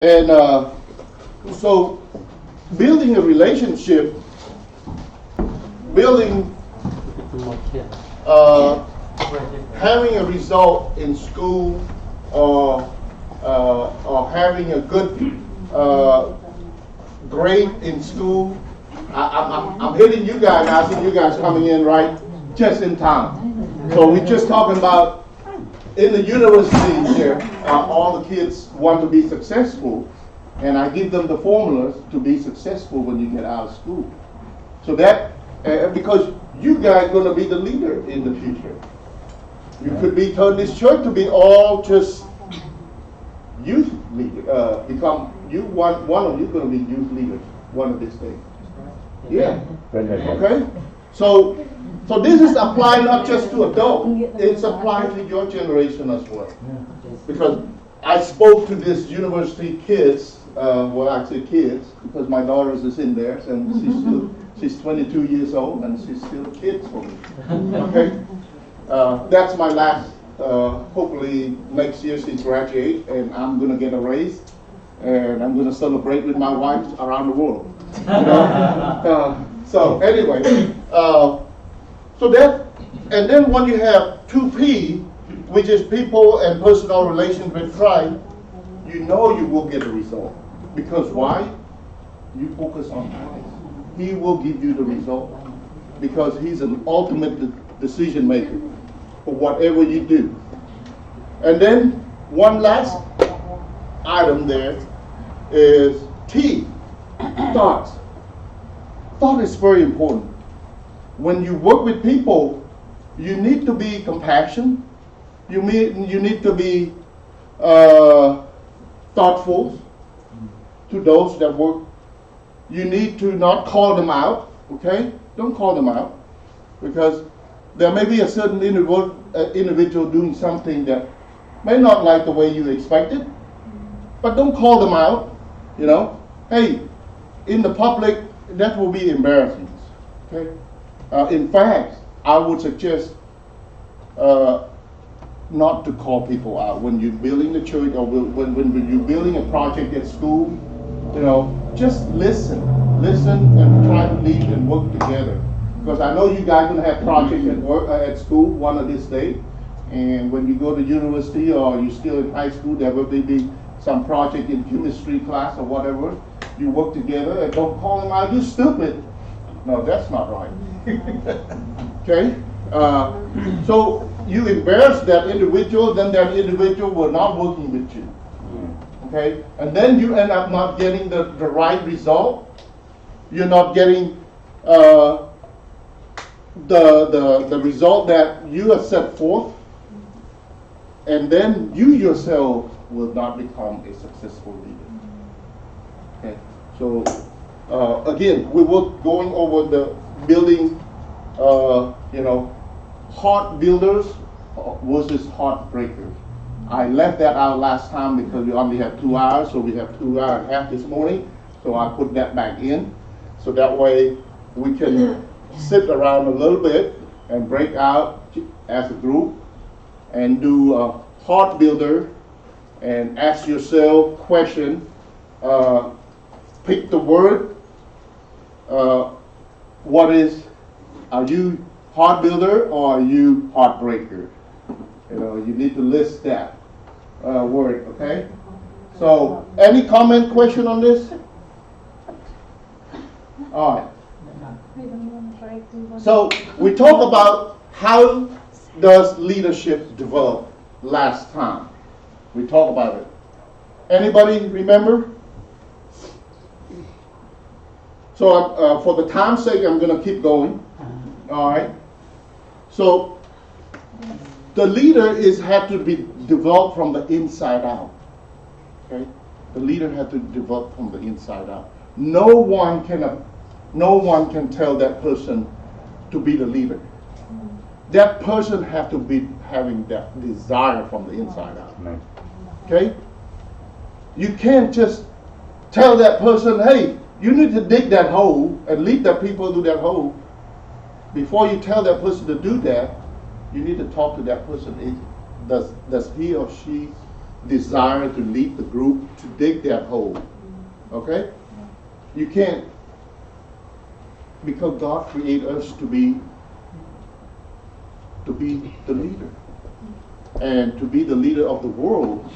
And so building a relationship, building, uh, having a result in school, or having a good grade in school. I'm hitting you guys. I see you guys coming in right just in time. So we're just talking about in the university here, all the kids want to be successful, and I give them the formulas to be successful when you get out of school. So that, because you guys are going to be the leader in the future. You could be turn this church to be all just youth leader. Become you one of you going to be youth leaders one of these days. Yeah. Okay. So this is applied not just to adults, it's applied to your generation as well. Because I spoke to this university kids, well actually kids, because my daughter is in there and she's 22 years old and she's still a kid for me. Okay? That's my last, hopefully next year she graduates and I'm going to get a raise and I'm going to celebrate with my wife around the world. You know? So anyway, so that, and then when you have 2P, which is people and personal relations with Christ, you know you will get a result. Because why? You focus on Christ. He will give you the result. Because he's an ultimate decision maker for whatever you do. And then one last item there is T, thoughts. Thought is very important. When you work with people, you need to be compassionate. You need to be thoughtful to those that work. You need to not call them out, okay? Don't call them out. Because there may be a certain individual doing something that may not like the way you expected. But don't call them out, you know. Hey, in the public, that will be embarrassing, okay? In fact, I would suggest not to call people out when you're building the church or when you're building a project at school. You know, just listen and try to lead and work together. Because I know you guys are going to have projects at work at school one of these days, and when you go to university or you're still in high school, there will be some project in chemistry class or whatever. You work together and don't call them out. You stupid. No, that's not right. Okay? So you embarrass that individual, then that individual will not working with you. Okay? And then you end up not getting the right result. You're not getting the result that you have set forth. And then you yourself will not become a successful leader. Okay? So again, we were going over the building, heart builders versus heart breakers. I left that out last time because we only have 2 hours, so we have 2 hours and a half this morning. So I put that back in, so that way we can sit around a little bit and break out as a group and do a heart builder and ask yourself question. Pick the word. Are you heart builder or are you heartbreaker? You know, you need to list that word, okay? So, any comment, question on this? All right. So, we talk about how does leadership develop last time. We talked about it. Anybody remember? So for the time's sake, I'm going to keep going. All right. So the leader have to be developed from the inside out. Okay. The leader has to develop from the inside out. No one can tell that person to be the leader. That person has to be having that desire from the inside out. Okay. You can't just tell that person, hey, you need to dig that hole and lead the people to that hole. Before you tell that person to do that, you need to talk to that person. Does he or she desire to lead the group to dig that hole. Okay? You can't, because God created us to be the leader and to be the leader of the world.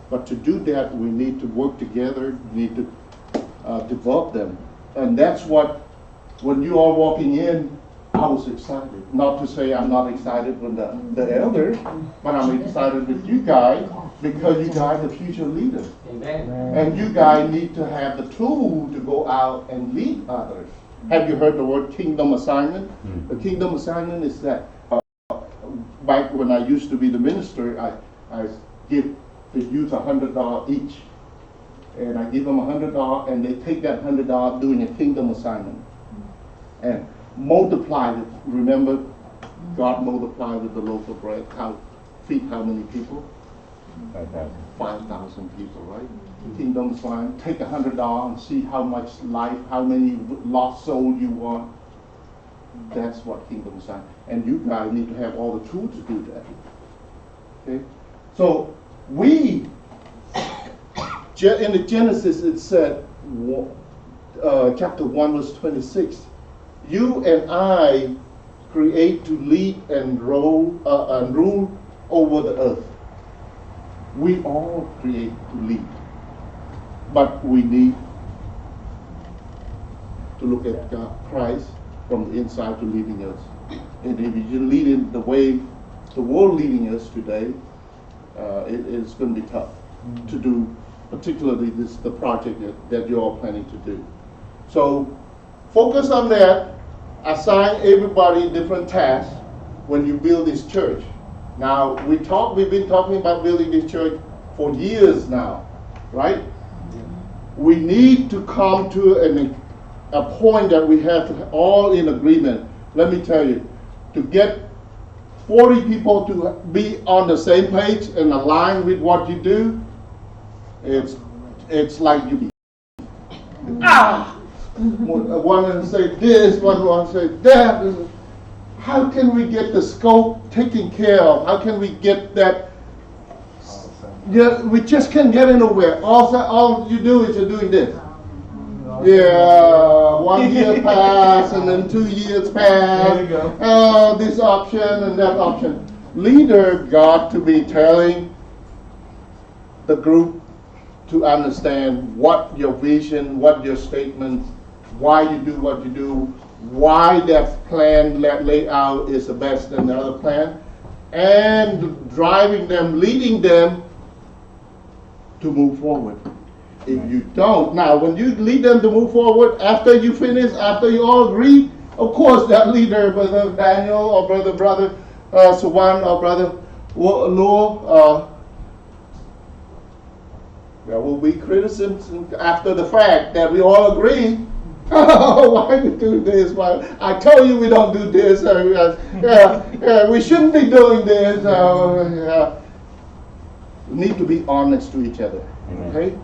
But to do that, we need to work together, we need to develop them. And that's what, when you are walking in, I was excited. Not to say I'm not excited with the elders, but I'm excited with you guys because you guys are future leaders. Amen. And you guys need to have the tool to go out and lead others. Have you heard the word kingdom assignment? The kingdom assignment is that back when I used to be the minister, I give the youth $100 each. And I give them $100 and they take that $100 doing a kingdom assignment. And multiply it. Remember, God multiplied with the loaf of bread. Feed how many people? 5,000 people, right? Kingdom assignment. Take $100 and see how much life, how many lost souls you want. That's what kingdom assignment. And you guys need to have all the tools to do that. Okay? So we, in the Genesis it said, chapter 1 verse 26, you and I create to lead and rule over the earth. We all create to lead. But we need to look at God, Christ from the inside to leading us. And if you're leading the way the world leading us today, it's going to be tough to do, particularly the project that you're all planning to do. So focus on that. Assign everybody different tasks when you build this church. Now, we've been talking about building this church for years now, right? We need to come to a point that we have all in agreement. Let me tell you, to get 40 people to be on the same page and align with what you do, it's like you be one will say this, one will say that. How can we get the scope taken care of? How can we get that? Yeah, we just can't get anywhere. All you do is you're doing this. Yeah, 1 year pass and then 2 years pass. There you go. This option and that option. Leader got to be telling the group to understand what your vision, what your statement, why you do what you do, why that plan laid out is the best than the other plan, and driving them, leading them to move forward. If you don't, now when you lead them to move forward, after you finish, after you all agree, of course that leader, Brother Daniel or Brother Sawan or Brother Luo, there will be criticism after the fact that we all agree. Oh, why we do this? Why I told you we don't do this. We shouldn't be doing this. We need to be honest to each other. Okay?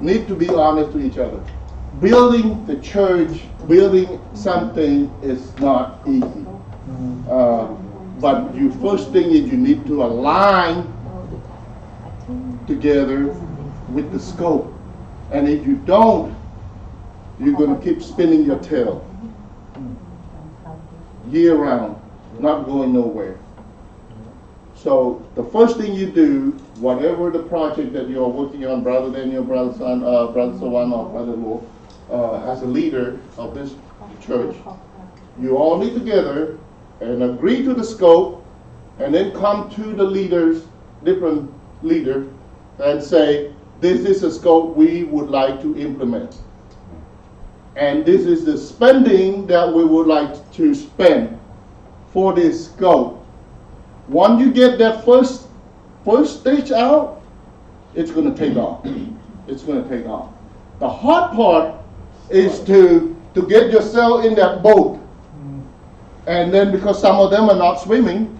Need to be honest to each other. Building the church, building something is not easy. But you first thing is you need to align together with the scope. And if you don't, you're going to keep spinning your tail year round, not going nowhere. So the first thing you do, whatever the project that you're working on, Brother Daniel, Brother Sawan, or Brother Luo, as a leader of this church, you all meet together and agree to the scope, and then come to the leaders, different leaders, and say, this is a scope we would like to implement. And this is the spending that we would like to spend for this scope. Once you get that first stage out, it's going to take off. It's going to take off. The hard part is to get yourself in that boat. And then because some of them are not swimming,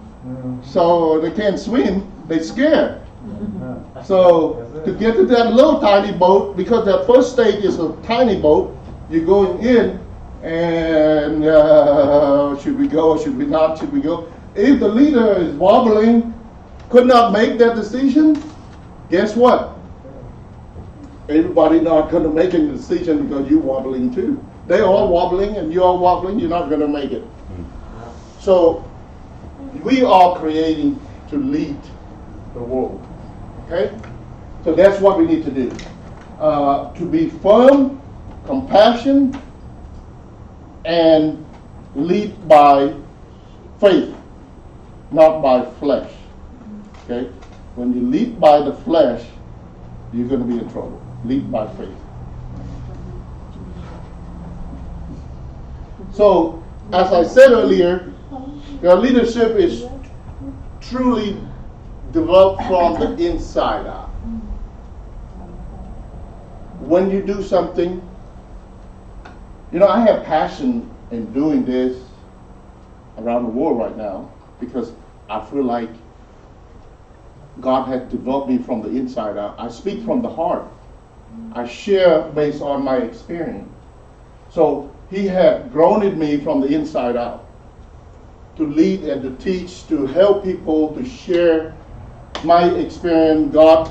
so they can't swim, they're scared. So to get to that little tiny boat, because that first stage is a tiny boat, you're going in, and should we go, should we not, should we go? If the leader is wobbling, could not make that decision, guess what? Everybody not going to make a decision because you're wobbling too. They're all wobbling and you're all wobbling, you're not going to make it. So we are creating to lead the world. Okay? So that's what we need to do. To be firm, compassion, and lead by faith, not by flesh. Okay? When you lead by the flesh, you're going to be in trouble. Lead by faith. So, as I said earlier, your leadership is truly developed from the inside out. When you do something, I have passion in doing this around the world right now because I feel like God has developed me from the inside out. I speak from the heart. I share based on my experience. So He had grown in me from the inside out to lead and to teach, to help people, to share my experience. God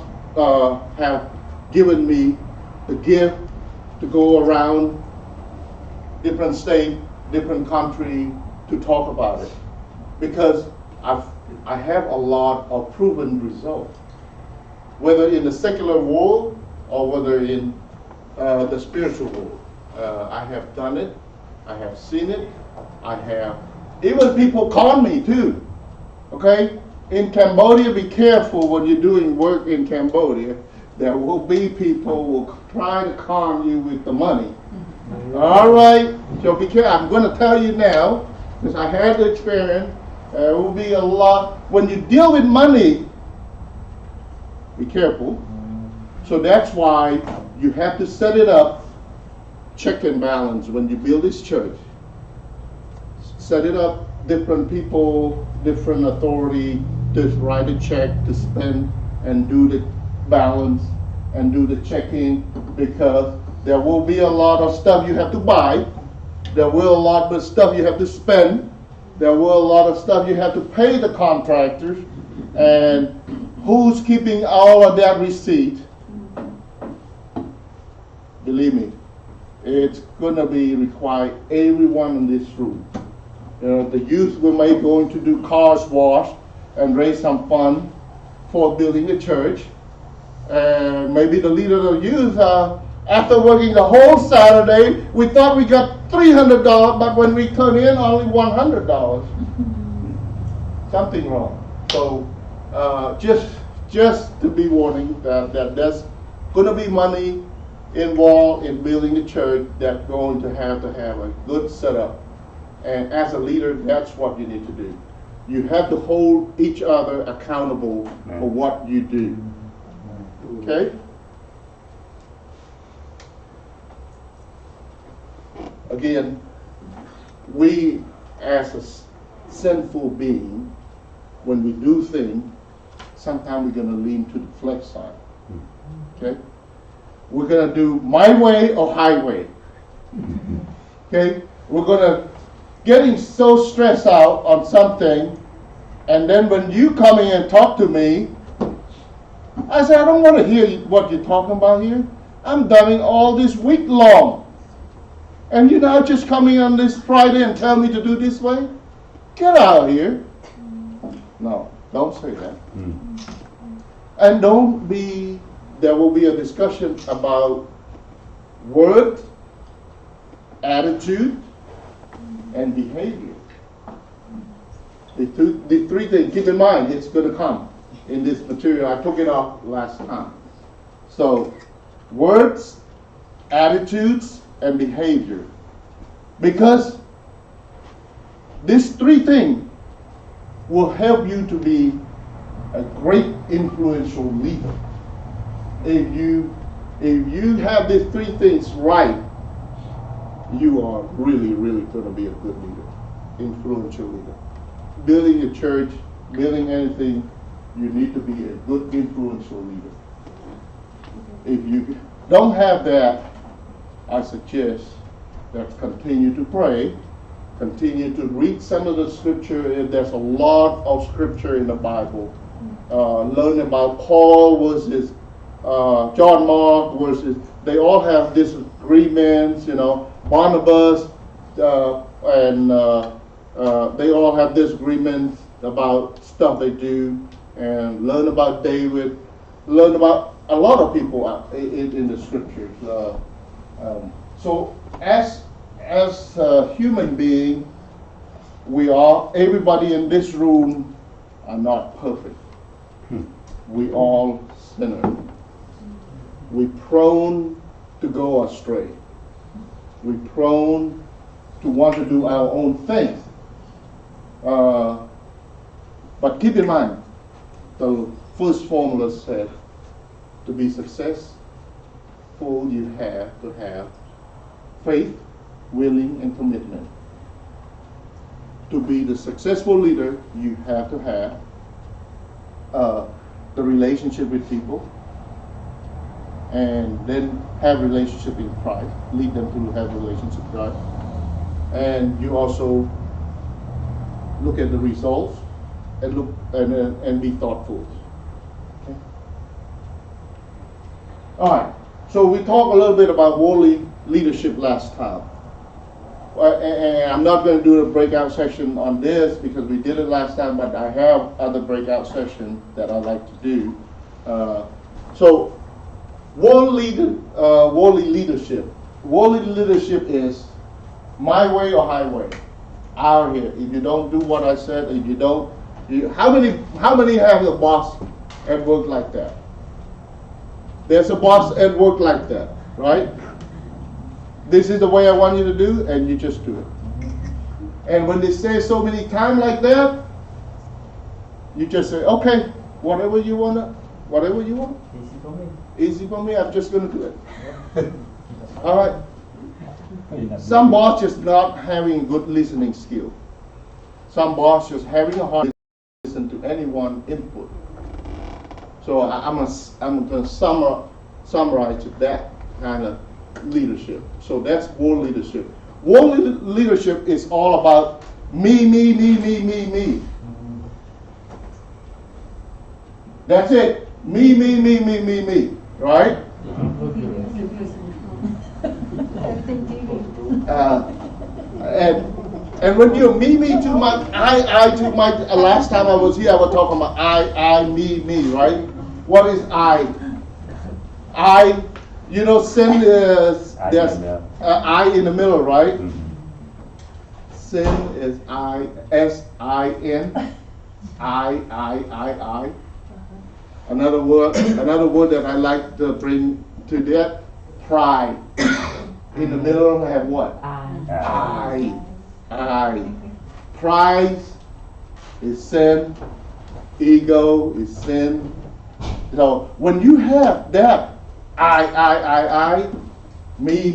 have given me the gift to go around different state, different country to talk about it, because I have a lot of proven results, whether in the secular world or whether in the spiritual world. I have done it. I have seen it. I have even people con me too. Okay, in Cambodia, be careful when you're doing work in Cambodia. There will be people who will try to con you with the money. All right, so be careful. I'm going to tell you now, because I had the experience. There will be a lot. When you deal with money, be careful. So that's why you have to set it up, check and balance when you build this church. Set it up, different people, different authority, to write a check, to spend, and do the balance, and do the checking, because there will be a lot of stuff you have to buy. There will a lot of stuff you have to spend. There will a lot of stuff you have to pay the contractors. And who's keeping all of that receipt? Believe me, it's going to be required everyone in this room. The youth we may going to do cars wash and raise some fund for building a church. And maybe the leader of the youth, after working the whole Saturday, we thought we got $300, but when we turn in, only $100. Something wrong. So just to be warning that there's going to be money involved in building the church that's going to have a good setup. And as a leader, that's what you need to do. You have to hold each other accountable for what you do. Okay? Again, we as a sinful being, when we do things, sometimes we're going to lean to the flesh side. Okay? We're going to do my way or highway. Okay? We're going to getting so stressed out on something, and then when you come in and talk to me, I say, I don't want to hear what you're talking about here. I'm done all this week long. And you're now just coming on this Friday and tell me to do this way? Get out of here. No, don't say that. And there will be a discussion about word, attitude, and behavior. The three things, keep in mind, it's going to come in this material. I took it off last time. So, words, attitudes, and behavior. Because these three things will help you to be a great influential leader. If you have these three things right, you are really, really going to be a good leader, influential leader. Building a church, building anything, you need to be a good influential leader. If you don't have that, I suggest that continue to pray, continue to read some of the scripture. There's a lot of scripture in the Bible, learn about Paul versus John Mark versus, they all have disagreements, Barnabas, and they all have disagreements about stuff they do, and learn about David, learn about a lot of people in the scriptures. So as a human being, everybody in this room are not perfect. We all sinners. We prone to go astray. We prone to want to do our own things. But keep in mind, the first formula said, to be successful, you have to have faith, willing, and commitment. To be the successful leader, you have to have the relationship with people, and then have relationship in Christ, lead them to have relationship with Christ. And you also look at the results and look and be thoughtful. Okay. All right. So we talked a little bit about worldly leadership last time. And I'm not going to do a breakout session on this because we did it last time, but I have other breakout sessions that I like to do. So worldly leadership. Worldly leadership is my way or highway. Our here. If you don't do what I said, if you don't, how many have a boss at work like that? There's a boss at work like that, right? This is the way I want you to do, and you just do it. And when they say so many times like that, you just say, okay, whatever you want. Easy for me. Easy for me, I'm just going to do it. All right. Some boss just not having good listening skill. Some boss just having a hard time to listen to anyone input. So I'm going to summarize that kind of leadership. So that's world leadership. World leadership is all about me. That's it. Me. Right? And when you're me too much, I too much. Last time I was here, I was talking about I, me, right? What is I? Sin is there's I in the middle, right? Sin is I, S-I-N, I. Another word that I like to bring to that, pride. In the middle, I have what? I. Pride is sin. Ego is sin. So when you have that, I, me,